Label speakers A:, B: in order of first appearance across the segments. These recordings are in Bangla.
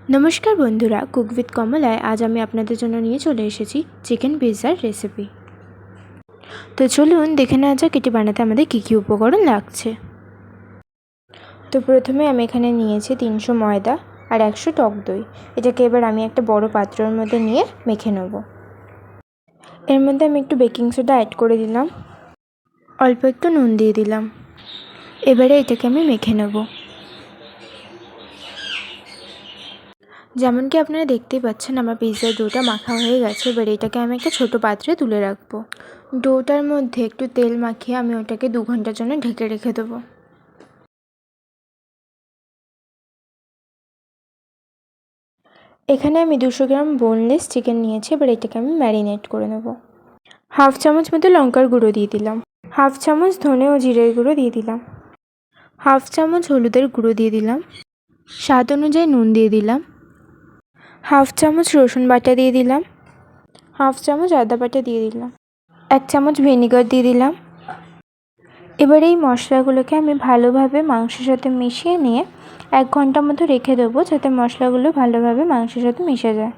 A: नमस्कार बंधुरा कुक विथ कमलाय आज আমি আপনাদের জন্য নিয়ে চলে এসেছি চিকেন পিৎজার রেসিপি। তো চলুন দেখে নেওয়া যাক এটি বানাতে আমাদের কী কী উপকরণ লাগছে। তো প্রথমে আমি এখানে নিয়েছি 300 ময়দা আর 100 টক দই। এটাকে এবার আমি একটা বড় পাত্রের মধ্যে নিয়ে মেখে নেব। এর মধ্যে আমি একটু বেকিং সোডা অ্যাড করে দিলাম, অল্প একটু নুন দিয়ে দিলাম। এবারে এটাকে আমি মেখে নেব। যেমন কি আপনারা দেখতেই পাচ্ছেন আমার পিৎজার ডোটা মাখা হয়ে গেছে। এবার এটাকে আমি একটা ছোটো পাত্রে তুলে রাখবো। ডোটার মধ্যে একটু তেল মাখিয়ে আমি ওটাকে 2 ঘন্টার জন্য ঢেকে রেখে দেবো। এখানে আমি 200 গ্রাম বোনলেস চিকেন নিয়েছি। এবার এটাকে আমি ম্যারিনেট করে নেব। হাফ চামচ মতো লঙ্কার গুঁড়ো দিয়ে দিলাম, হাফ চামচ ধনে ও জিরের গুঁড়ো দিয়ে দিলাম, হাফ চামচ হলুদের গুঁড়ো দিয়ে দিলাম, স্বাদ অনুযায়ী নুন দিয়ে দিলাম, হাফ চামচ রসুন বাটা দিয়ে দিলাম, হাফ চামচ আদা বাটা দিয়ে দিলাম, 1 চামচ ভিনেগার দিয়ে দিলাম। এবার এই মশলাগুলোকে আমি ভালোভাবে মাংসের সাথে মিশিয়ে নিয়ে 1 ঘন্টা মতো রেখে দেবো, যাতে মশলাগুলো ভালোভাবে মাংসের সাথে মিশে যায়।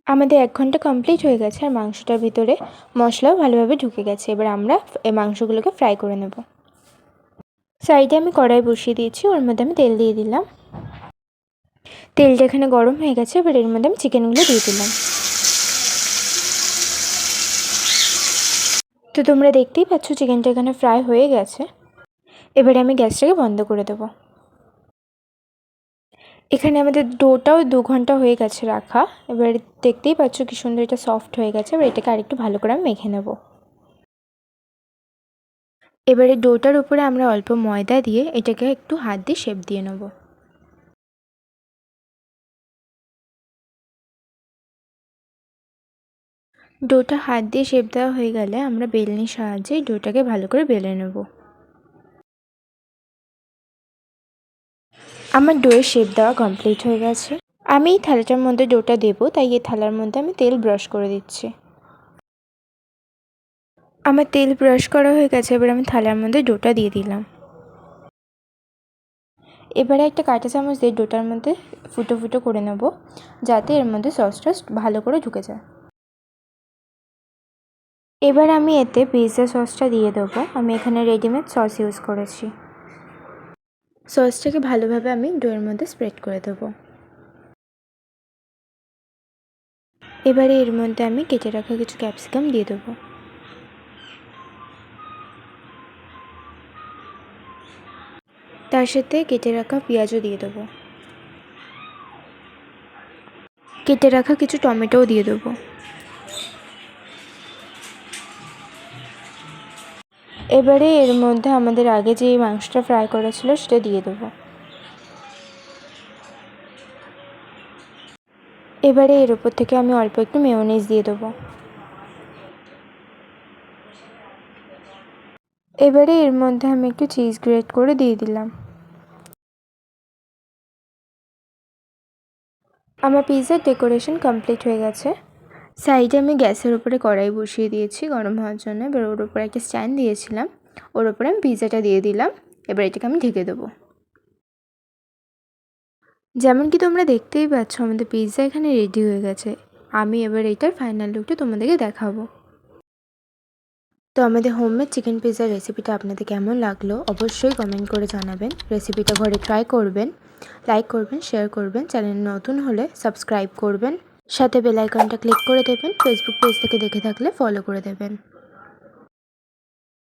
A: আমাদের 1 ঘন্টা কমপ্লিট হয়ে গেছে আর মাংসটার ভিতরে মশলাও ভালোভাবে ঢুকে গেছে। এবার আমরা এই মাংসগুলোকে ফ্রাই করে নেব। সাইডে আমি কড়াই বসিয়ে দিয়েছি, ওর মধ্যে আমি তেল দিয়ে দিলাম। তেলটা এখানে গরম হয়ে গেছে। এবার এর মধ্যে আমি চিকেনগুলো দিয়ে দিলাম। তো তোমরা দেখতেই পাচ্ছ চিকেনটা এখানে ফ্রাই হয়ে গেছে। এবারে আমি গ্যাসটাকে বন্ধ করে দেবো। এখানে আমাদের ডোটাও 2 ঘন্টা হয়ে গেছে রাখা। এবার দেখতেই পাচ্ছ কি সুন্দর এটা সফট হয়ে গেছে। এবার এটাকে আরেকটু ভালো করে আমি মেখে নেব। এবারে ডোটার উপরে আমরা অল্প ময়দা দিয়ে এটাকে একটু হাত দিয়ে শেপ দিয়ে নেব। ডোটা হাত দিয়ে শেপ দেওয়া হয়ে গেলে আমরা বেলনির সাহায্যে ডোটাকে ভালো করে বেলে নেব। আমার ডোয়ের শেপ দেওয়া কমপ্লিট হয়ে গেছে। আমি এই থালাটার মধ্যে ডোটা দেবো, তাই এই থালার মধ্যে আমি তেল ব্রাশ করে দিচ্ছি। আমার তেল ব্রাশ করা হয়ে গেছে। এবার আমি থালার মধ্যে ডোটা দিয়ে দিলাম। এবারে একটা কাঁটা চামচ দিয়ে ডোটার মধ্যে ফুটো ফুটো করে নেব, যাতে এর মধ্যে সসটা ভালো করে ঢুকে যায়। এবার আমি এতে পিৎজা সসটা দিয়ে দেবো। আমি এখানে রেডিমেড সস ইউজ করেছি। সসটাকে ভালোভাবে আমি ডোয়ের মধ্যে স্প্রেড করে দেবো। এবারে এর মধ্যে আমি কেটে রাখা কিছু ক্যাপসিকাম দিয়ে দেবো। তার সাথে কেটে রাখা পেঁয়াজও দিয়ে দেবো। কেটে রাখা কিছু টমেটোও দিয়ে দেবো। এবারে এর মধ্যে আমাদের আগে যে মাংসটা ফ্রাই করা ছিল সেটা দিয়ে দেবো। এবারে এর ওপর থেকে আমি অল্প একটু মেয়োনিজ দিয়ে দেবো। এবারে এর মধ্যে আমি একটু চিজ গ্রেট করে দিয়ে দিলাম। আমার পিৎজার ডেকোরেশন কমপ্লিট হয়ে গেছে। সাইডে আমি গ্যাসের উপরে কড়াই বসিয়ে দিয়েছি গরম হওয়ার জন্য। এবার ওর উপরে একটা স্ট্যান্ড দিয়েছিলাম, ওর উপরে আমি পিৎজাটা দিয়ে দিলাম। এবার এটাকে আমি ঢেকে দেবো। যেমন কি তোমরা দেখতেই পাচ্ছ আমাদের পিৎজা এখানে রেডি হয়ে গেছে। আমি এবার এটার ফাইনাল লুকটা তোমাদেরকে দেখাবো। তো আমাদের হোমমেড চিকেন পিৎজার রেসিপিটা আপনাদের কেমন লাগলো অবশ্যই কমেন্ট করে জানাবেন। রেসিপিটা ঘরে ট্রাই করবেন, লাইক করবেন, শেয়ার করবেন। চ্যানেল নতুন হলে সাবস্ক্রাইব করবেন, সাথে বেল আইকনটা ক্লিক করে দেবেন। ফেসবুক পেজ থেকে দেখে থাকলে ফলো করে দেবেন।